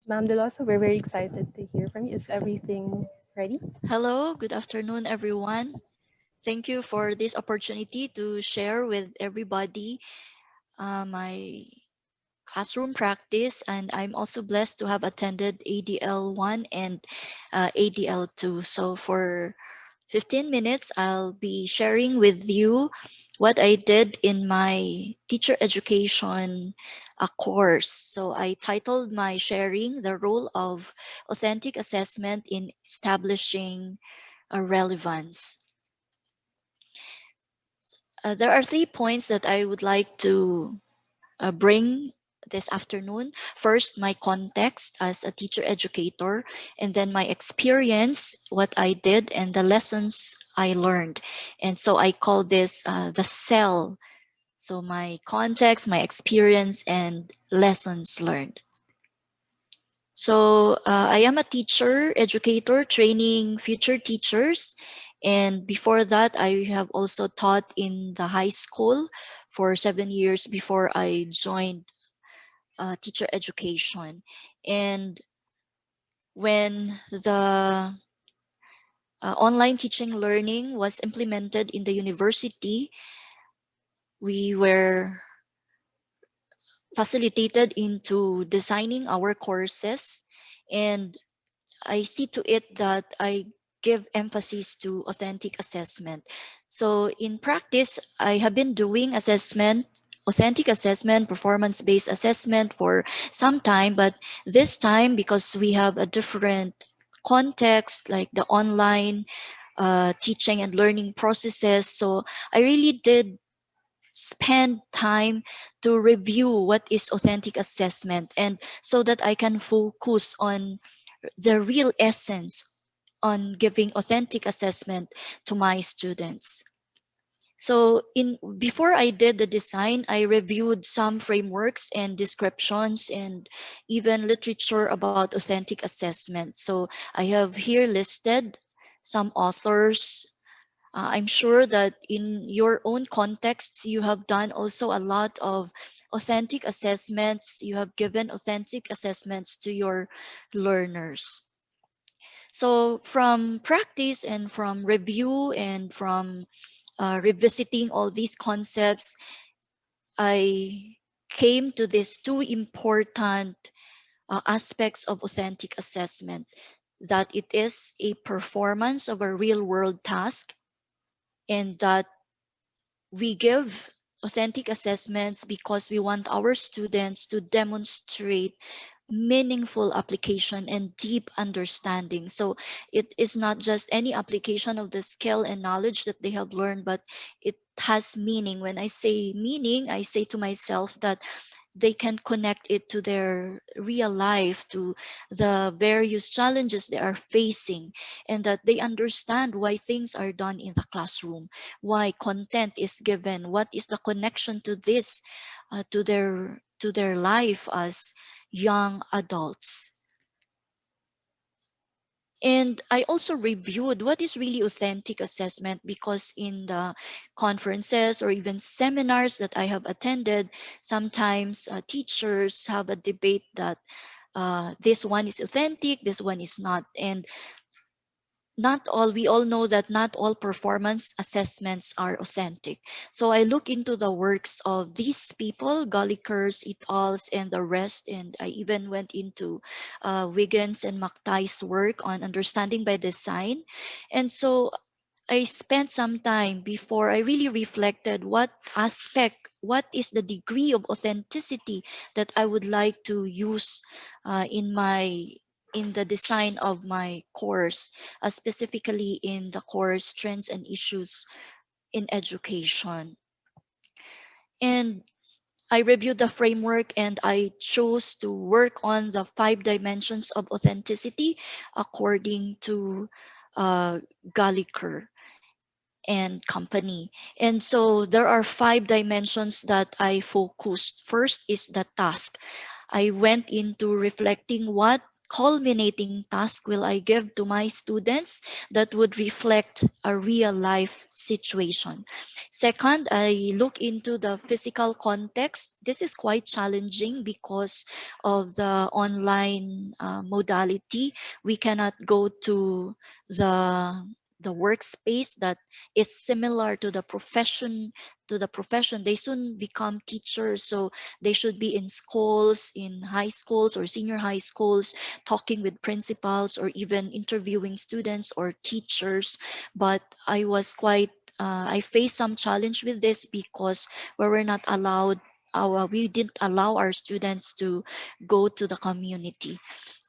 Ma'am Delosa, we're very excited to hear from you. Is everything ready? Hello, good afternoon, everyone. Thank you for this opportunity to share with everybody my classroom practice. And I'm also blessed to have attended ADL 1 and ADL 2. So, for 15 minutes, I'll be sharing with you what I did in my teacher education course. So, I titled my sharing The Role of Authentic Assessment in Establishing a Relevance. There are 3 points that I would like to bring this afternoon. First, my context as a teacher educator, and then my experience, what I did, and the lessons I learned. And so I call this the cell. So, my context, my experience, and lessons learned. So, I am a teacher, educator, training future teachers. And before that, I have also taught in the high school for 7 years before I joined teacher education. And when the online teaching learning was implemented in the university, we were facilitated into designing our courses, and I see to it that I give emphasis to authentic assessment. So in practice, I have been doing assessment, authentic assessment, performance-based assessment for some time, but this time, because we have a different context, like the online teaching and learning processes, so I really did spend time to review what is authentic assessment, and so that I can focus on the real essence on giving authentic assessment to my students. So in before I did the design, I reviewed some frameworks and descriptions and even literature about authentic assessment. So I have here listed some authors. I'm sure that in your own contexts, you have done also a lot of authentic assessments. You have given authentic assessments to your learners. So from practice and from review and from revisiting all these concepts, I came to these two important aspects of authentic assessment, that it is a performance of a real world task, and that we give authentic assessments because we want our students to demonstrate meaningful application and deep understanding. So it is not just any application of the skill and knowledge that they have learned, but it has meaning. When I say meaning, I say to myself that they can connect it to their real life, to the various challenges they are facing, and that they understand why things are done in the classroom, why content is given, what is the connection to this, to their life as young adults. And I also reviewed what is really authentic assessment, because in the conferences or even seminars that I have attended, sometimes teachers have a debate that this one is authentic, this one is not. And not all, we all know that not all performance assessments are authentic. So I look into the works of these people, Gallikers, et al., and the rest, and I even went into Wiggins and McTighe's work on understanding by design. And so I spent some time before I really reflected what aspect, what is the degree of authenticity that I would like to use in my in the design of my course, specifically in the course Trends and Issues in Education. And I reviewed the framework, and I chose to work on the 5 dimensions of authenticity according to Galliker and company. And so there are 5 dimensions that I focused. First is the task. I went into reflecting what culminating task will I give to my students that would reflect a real life situation? Second, I look into the physical context. This is quite challenging because of the online modality. We cannot go the the workspace that is similar to the profession. They soon become teachers, so they should be in schools, in high schools or senior high schools, talking with principals or even interviewing students or teachers. But I was quite I faced some challenge with this because we didn't allow our students to go to the community.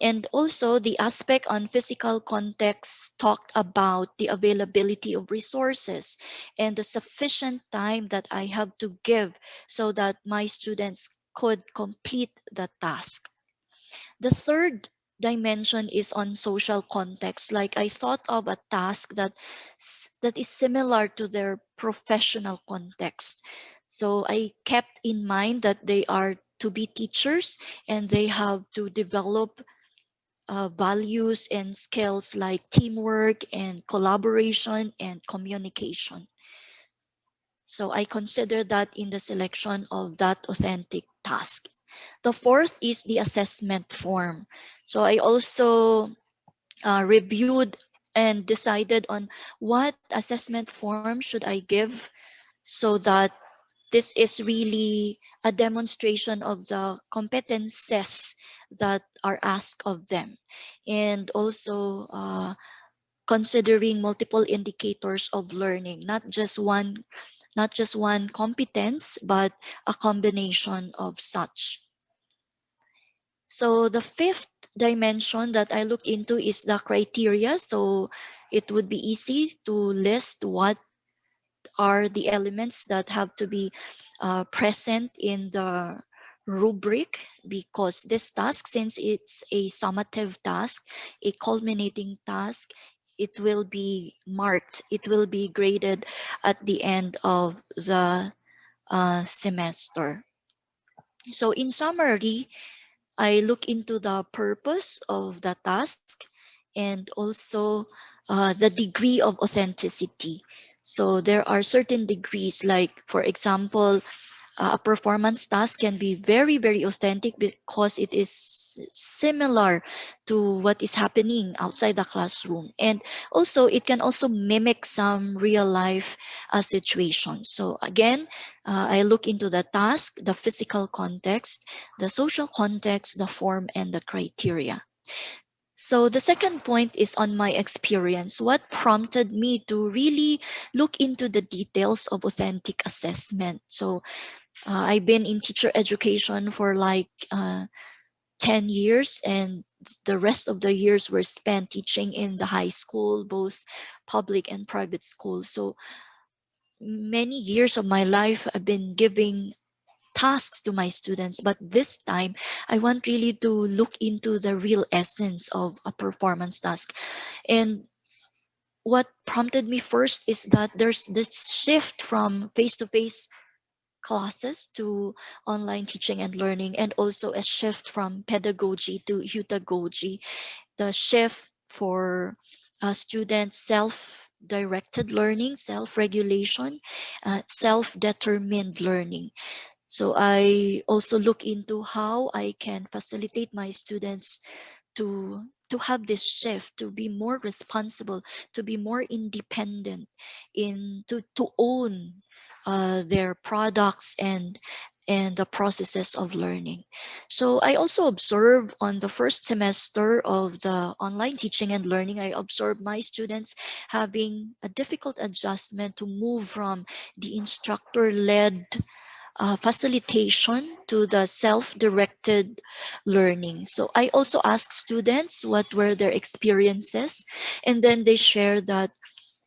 And also the aspect on physical context talked about the availability of resources and the sufficient time that I have to give so that my students could complete the task. The third dimension is on social context. Like I thought of a task that is similar to their professional context. So I kept in mind that they are to be teachers and they have to develop values and skills like teamwork and collaboration and communication. So I consider that in the selection of that authentic task. The fourth is the assessment form. So I also reviewed and decided on what assessment form should I give so that this is really a demonstration of the competences that are asked of them, and also considering multiple indicators of learning, not just one competence, but a combination of such. So the fifth dimension that I look into is the criteria. So it would be easy to list what are the elements that have to be present in the rubric, because this task, since it's a summative task, a culminating task, it will be marked, it will be graded at the end of the semester. So in summary, I look into the purpose of the task and also the degree of authenticity. So there are certain degrees, like for example, a performance task can be very, very authentic because it is similar to what is happening outside the classroom. And also, it can also mimic some real life situations. So again, I look into the task, the physical context, the social context, the form, and the criteria. So the second point is on my experience. What prompted me to really look into the details of authentic assessment? So I've been in teacher education for like 10 years, and the rest of the years were spent teaching in the high school, both public and private schools. So many years of my life I've been giving tasks to my students, but this time I want really to look into the real essence of a performance task. And what prompted me first is that there's this shift from face-to-face classes to online teaching and learning, and also a shift from pedagogy to heutagogy, the shift for students self-directed learning, self-regulation, self-determined learning. So I also look into how I can facilitate my students to have this shift, to be more responsible, to be more independent, to own their products and the processes of learning. So I also observe on the first semester of the online teaching and learning, I observed my students having a difficult adjustment to move from the instructor-led facilitation to the self-directed learning. So I also asked students what were their experiences, and then they shared that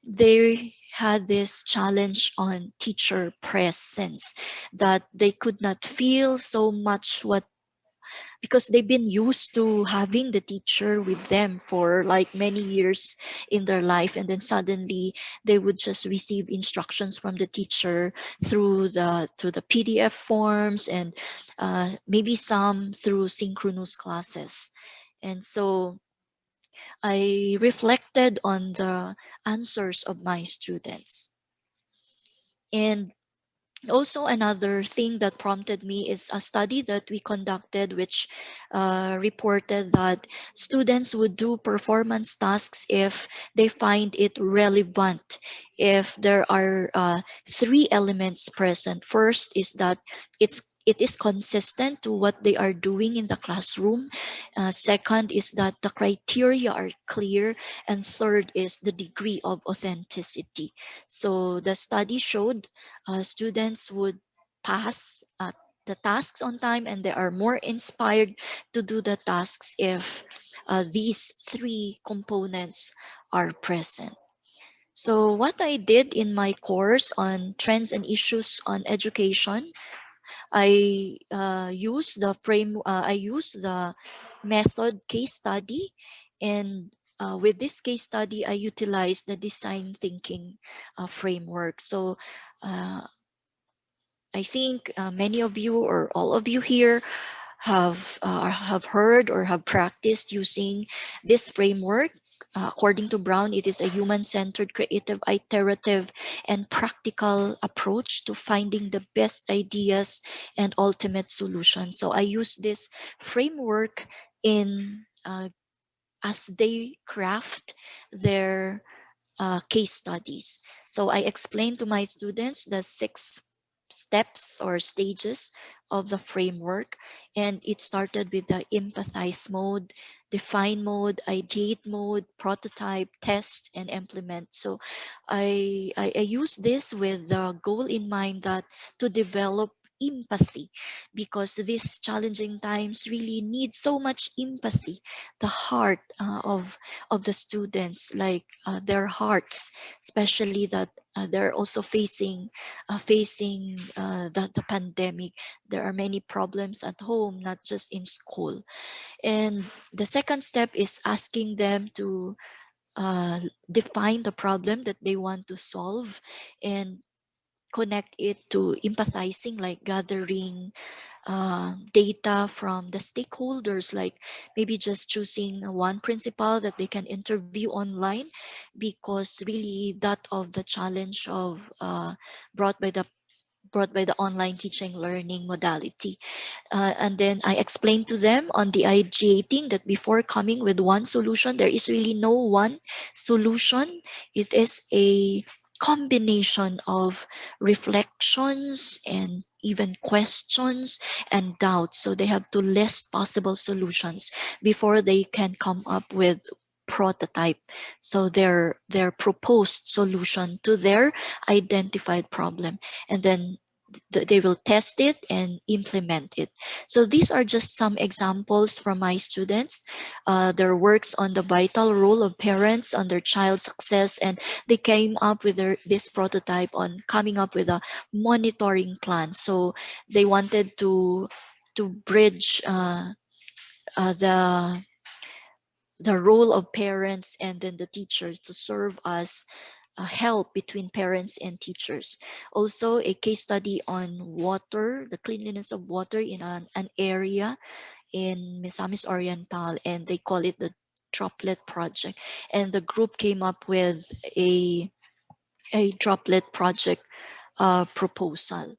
they had this challenge on teacher presence, that they could not feel so much what, because they've been used to having the teacher with them for like many years in their life, and then suddenly they would just receive instructions from the teacher through the PDF forms, and maybe some through synchronous classes. And so I reflected on the answers of my students. And also, another thing that prompted me is a study that we conducted, which reported that students would do performance tasks if they find it relevant. If there are three elements present, first is that it is consistent to what they are doing in the classroom. Second is that the criteria are clear. And third is the degree of authenticity. So the study showed students would pass the tasks on time, and they are more inspired to do the tasks if these three components are present. So what I did in my course on trends and issues on education, I use the method case study, and with this case study, I utilize the design thinking framework. So uh, I think many of you or all of you here have heard or have practiced using this framework. According to Brown, it is a human-centered, creative, iterative, and practical approach to finding the best ideas and ultimate solutions. So I use this framework in as they craft their case studies. So I explained to my students the 6 steps or stages of the framework, and it started with the empathize mode, define mode, ideate mode, prototype, test, and implement. So I use this with the goal in mind that to develop empathy, because these challenging times really need so much empathy, the heart of the students, like their hearts, especially that they're also facing the pandemic. There are many problems at home, not just in school. And the second step is asking them to uh, define the problem that they want to solve, and connect it to empathizing, like gathering data from the stakeholders, like maybe just choosing one principal that they can interview online, because really that of the challenge of brought by the brought by the online teaching learning modality. And then I explained to them on the ideating that before coming with one solution, there is really no one solution. It is a combination of reflections and even questions and doubts. So they have to list possible solutions before they can come up with prototype, so their proposed solution to their identified problem. And then they will test it and implement it. So these are just some examples from my students. Their works on the vital role of parents on their child's success, and they came up with this prototype on coming up with a monitoring plan. So they wanted to bridge the role of parents and then the teachers to serve as a help between parents and teachers. Also, a case study on water, the cleanliness of water in an area in Misamis Oriental, and they call it the Droplet Project. And the group came up with a droplet project proposal.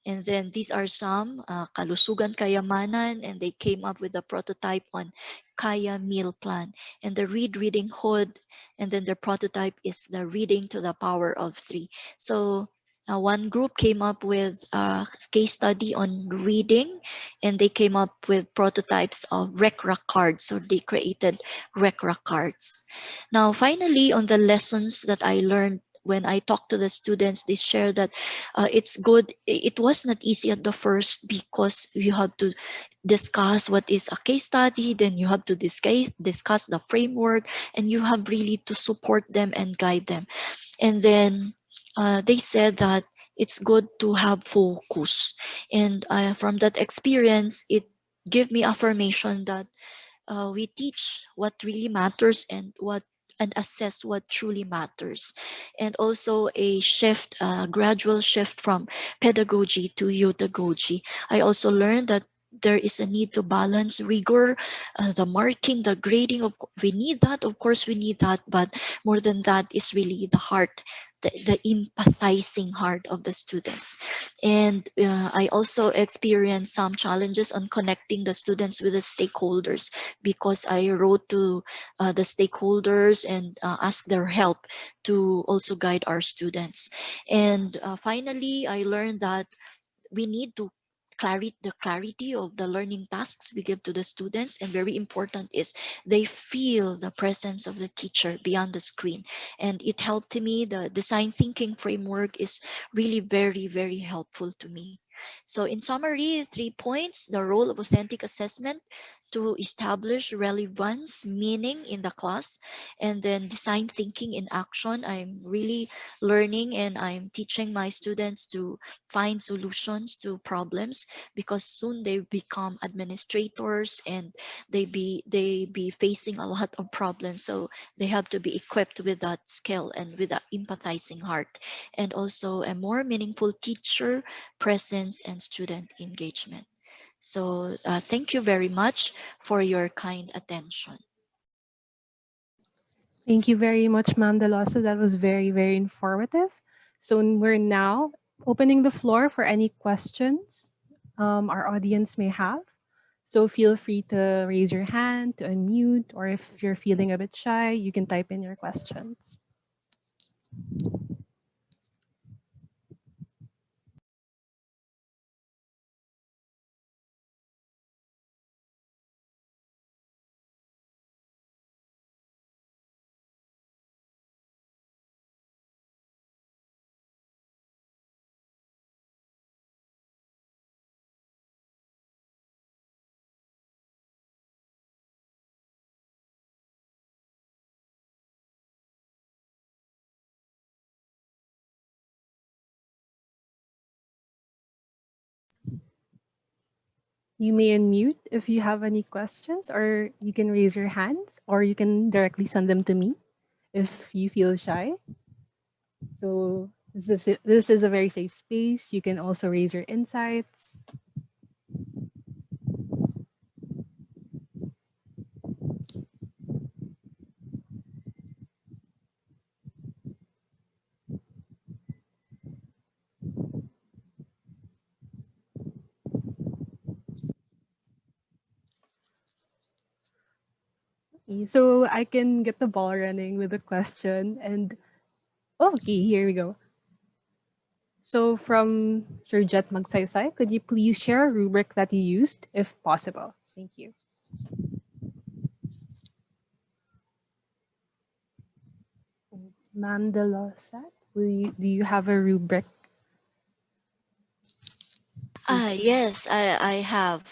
And then these are some Kalusugan Kayamanan, and they came up with a prototype on Kaya Meal Plan and the Reading Hood. And then the prototype is the Reading to the Power of Three. So one group came up with a case study on reading, and they came up with prototypes of RECRA cards. So they created RECRA cards. Now, finally, on the lessons that I learned when I talk to the students, they share that it's good. It was not easy at the first, because you have to discuss what is a case study, then you have to discuss the framework, and you have really to support them and guide them. And then they said that it's good to have focus. And from that experience, it gave me affirmation that we teach what really matters, and assess what truly matters. And also a gradual shift from pedagogy to eudagogy. I also learned that there is a need to balance rigor, the marking, the grading. We need that, of course, we need that, but more than that is really the heart, the empathizing heart of the students. And I also experienced some challenges on connecting the students with the stakeholders, because I wrote to the stakeholders and asked their help to also guide our students. And finally, I learned that we need to clarity of the learning tasks we give to the students, and very important is they feel the presence of the teacher beyond the screen. And it helped me, the design thinking framework is really very helpful to me. So in summary, 3 points: the role of authentic assessment to establish relevance, meaning in the class, and then design thinking in action. I'm really learning and I'm teaching my students to find solutions to problems, because soon they become administrators and they be facing a lot of problems. So they have to be equipped with that skill and with that empathizing heart, and also a more meaningful teacher presence and student engagement. So thank you very much for your kind attention. Thank you very much, Ma'am Delosa. That was very informative. So we're now opening the floor for any questions our audience may have. So feel free to raise your hand, to unmute, or if you're feeling a bit shy, you can type in your questions. You may unmute if you have any questions, or you can raise your hands, or you can directly send them to me if you feel shy. So this is a very safe space. You can also raise your insights. So I can get the ball running with a question. And okay, here we go. So from Sir Jet Magsaysay, could you please share a rubric that you used, if possible? Thank you. Ma'am Delosa, do you have a rubric? Please. Yes, I have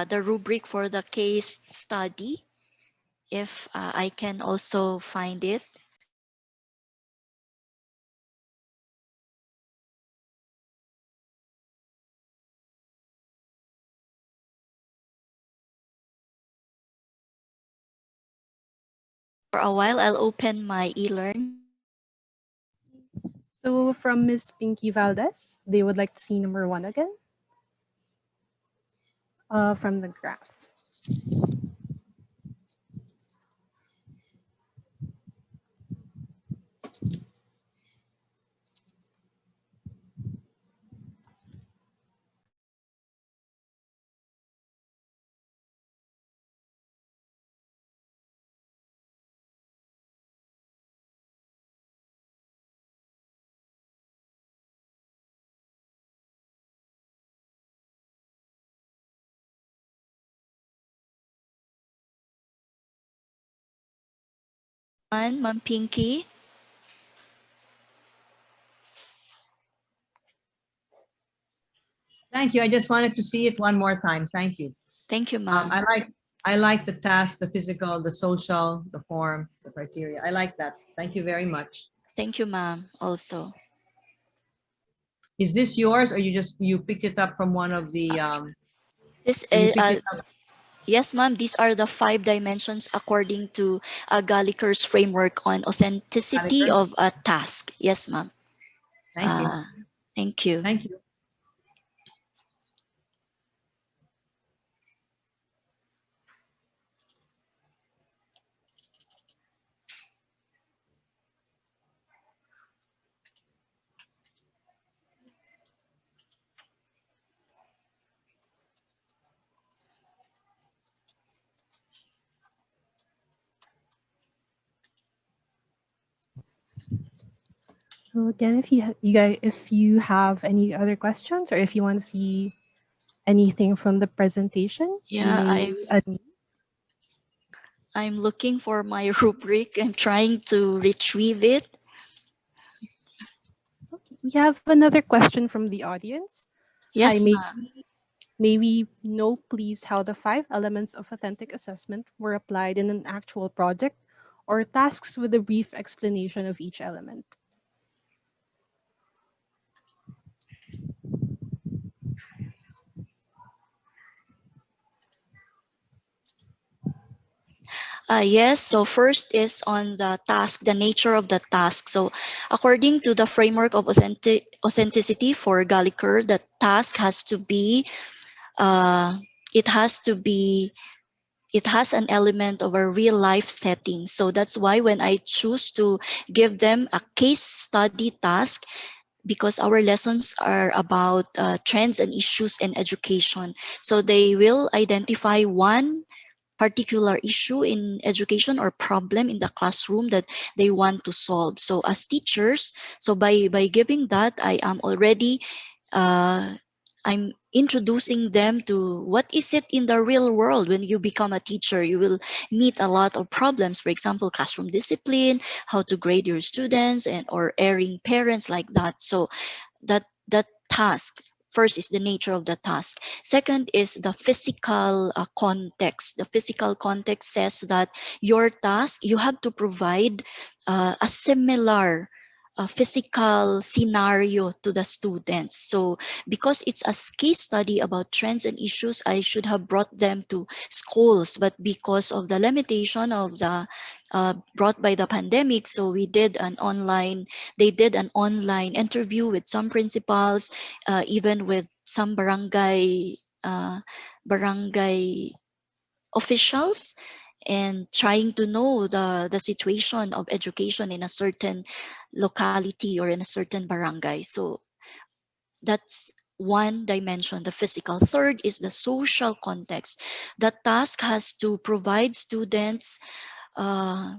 the rubric for the case study, if I can also find it. For a while, I'll open my e-learn. So from Miss Pinky Valdez, they would like to see number one again from the graph. Ma'am Pinky. Thank you. I just wanted to see it one more time. Thank you. Thank you, ma'am. I like the task, the physical, the social, the form, the criteria. I like that. Thank you very much. Thank you, ma'am, also. Is this yours, or you picked it up from one of the This or you is, picked it up? yes, ma'am, these are the 5 dimensions according to Gallagher's framework on authenticity Gallagher? of a task. Yes, ma'am. Thank you. Uh, Thank you. Thank you. So again, if you guys, if you have any other questions or if you want to see anything from the presentation, you Yeah, may unmute. I'm looking for my rubric. I'm trying to retrieve it. Okay. We have another question from the audience. Hi, Yes, ma'am. may we know please how the 5 elements of authentic assessment were applied in an actual project or tasks with a brief explanation of each element? Yes, so first is on the task, the nature of the task. So according to the framework of authenticity for Gallagher, the task has to be, uh, it has to be, it has an element of a real life setting. So that's why when I choose to give them a case study task, because our lessons are about trends and issues in education. So they will identify one particular issue in education or problem in the classroom that they want to solve. So as teachers, so by giving that, I am already uh, I'm introducing them to what is it in the real world. When you become a teacher, you will meet a lot of problems, for example classroom discipline, how to grade your students, and or erring parents, like that. So that task, first is the nature of the task. Second is the physical context. The physical context says that your task, you have to provide a similar physical scenario to the students. So because it's a case study about trends and issues, I should have brought them to schools, but because of the limitation of the brought by the pandemic, so we did an online they did an online interview with some principals, even with some uh, barangay officials, and trying to know the situation of education in a certain locality or in a certain barangay. So that's one dimension, the physical. Third is the social context. The task has to provide students uh,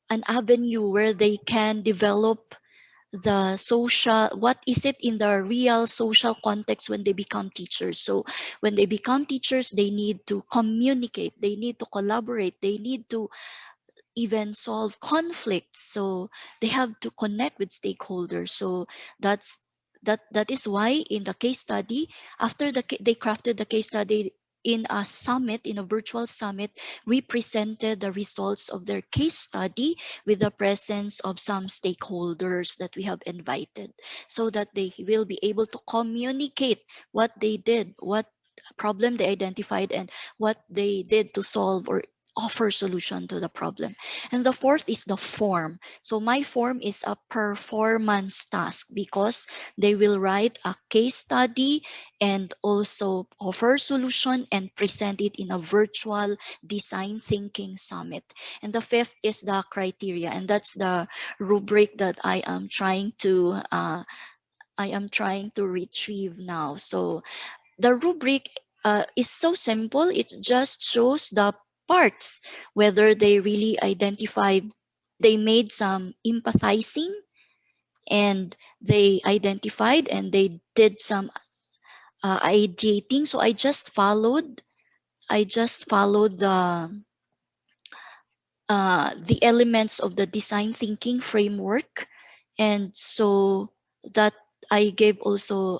an avenue where they can develop the social, what is it in the real social context when they become teachers. So when they become teachers, they need to communicate, they need to collaborate, they need to even solve conflicts. So they have to connect with stakeholders. So that's that is why in the case study, after they crafted the case study in a summit, in a virtual summit, we presented the results of their case study with the presence of some stakeholders that we have invited, so that they will be able to communicate what they did, what problem they identified, and what they did to solve or offer solution to the problem. And the fourth is the form. So my form is a performance task, because they will write a case study and also offer solution and present it in a virtual design thinking summit. And the fifth is the criteria, and that's the rubric that I am trying to retrieve now. So the rubric is so simple. It just shows the parts, whether they really identified, they made some empathizing, and they identified and they did some ideating. So I just followed the elements of the design thinking framework, and so that I gave also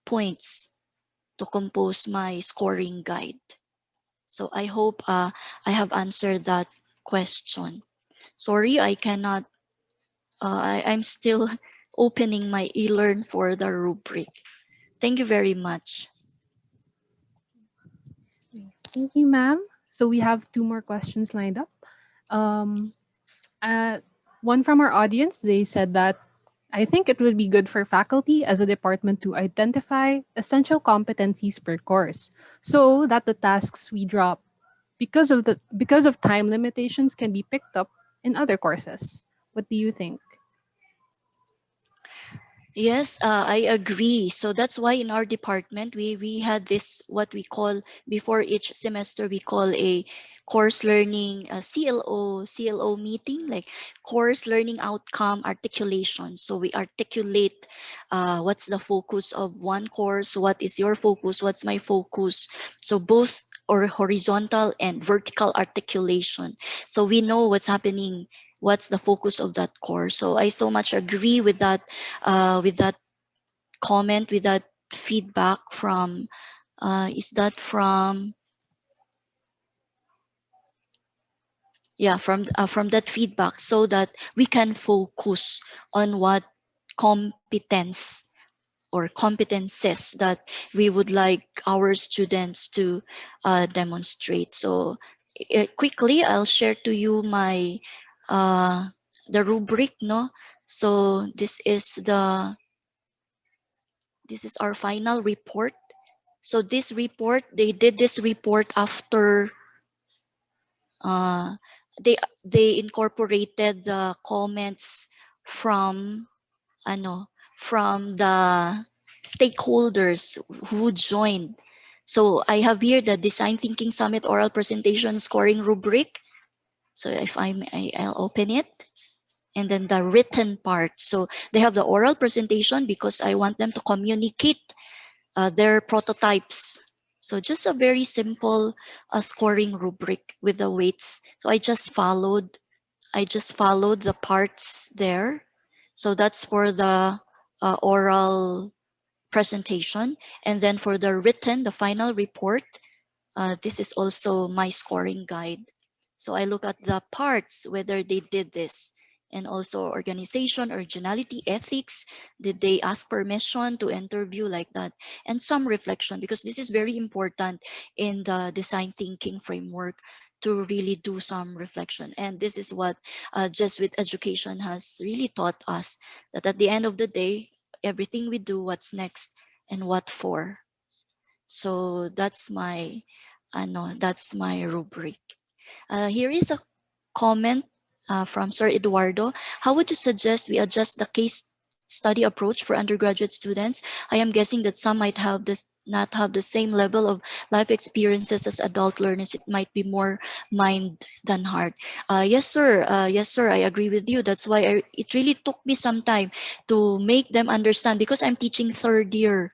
points to compose my scoring guide. So I hope I have answered that question. Sorry, I cannot, I'm still opening my e-learn for the rubric. Thank you very much. Thank you, ma'am. So we have 2 more questions lined up. Um, uh, One from our audience, they said that I think it would be good for faculty as a department to identify essential competencies per course so that the tasks we drop because of time limitations can be picked up in other courses. What do you think? Yes, I agree. So that's why in our department we had this what we call before each semester we call a course learning CLO meeting, like course learning outcome articulation. So we articulate what's the focus of one course, what is your focus, what's my focus. So both or horizontal and vertical articulation. So we know what's happening, what's the focus of that course. So I so much agree with that comment, with that feedback from is that from yeah from that feedback, so that we can focus on what competence or competences that we would like our students to demonstrate. So quickly I'll share to you my uh, the rubric, no. So this is our final report. So this report, they did this report after uh, they they incorporated the comments from ano from the stakeholders who joined. So I have here the Design Thinking Summit oral presentation scoring rubric. So if I'll open it, and then the written part. So they have the oral presentation because I want them to communicate their prototypes. So just a very simple scoring rubric with the weights. So I just followed the parts there. So that's for the oral presentation. And then for the written, the final report, this is also my scoring guide. So I look at the parts, whether they did this, and also organization, originality, ethics. Did they ask permission to interview, like that? And some reflection, because this is very important in the design thinking framework to really do some reflection. And this is what Jesuit education has really taught us, that at the end of the day, everything we do, what's next and what for. So that's my rubric. Here is a comment from Sir Eduardo. How would you suggest we adjust the case study approach for undergraduate students? I am guessing that some might have this not have the same level of life experiences as adult learners. It might be more mind than heart. Yes, sir. Yes, sir. I agree with you. That's why it really took me some time to make them understand, because I'm teaching third year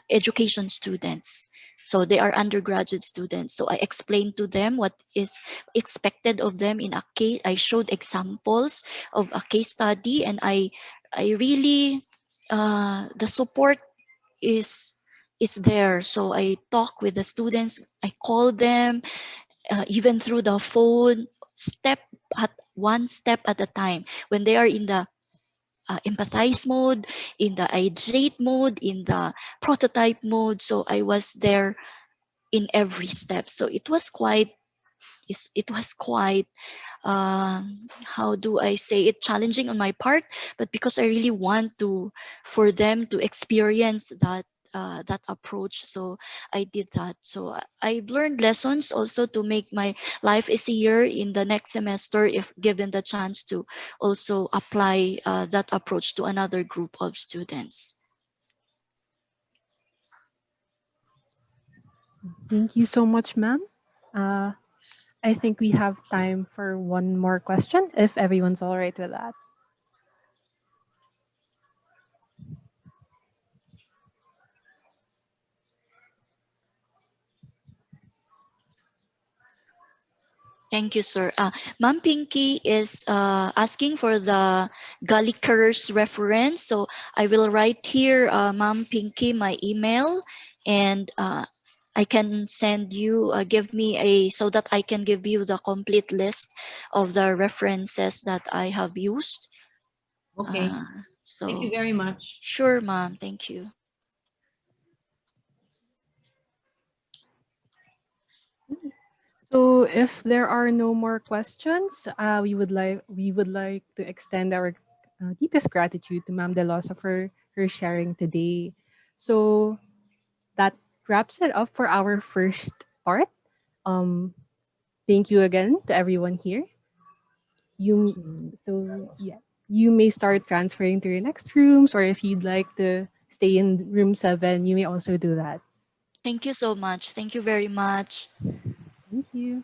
education students. So they are undergraduate students. So I explained to them what is expected of them in a case. I showed examples of a case study, and I really the support is is there. So I talk with the students. I call them even through the phone, step at one step at a time. When they are in the empathize mode, in the ideate mode, in the prototype mode. So I was there in every step. So it was quite how do I say it, challenging on my part, but because I really want to for them to experience that approach, so I did that. So I've learned lessons also to make my life easier in the next semester if given the chance to also apply that approach to another group of students. Thank you so much, ma'am. Uh, I think we have time for one more question, if everyone's all right with that. Thank you, sir. Ma'am Pinky is asking for the Galliker's reference. So I will write here, Ma'am Pinky, my email, and I can send you, give me so that I can give you the complete list of the references that I have used. Okay. Uh, Thank you so, very much. sure, ma'am. Thank you. So if there are no more questions, we would like to extend our deepest gratitude to Ma'am Delosa for her sharing today. So that wraps it up for our first part. Um, thank you again to everyone here. You Hmm. so yeah. you may start transferring to your next rooms, or if you'd like to stay in room 7, you may also do that. Thank you so much. Thank you very much. Thank you.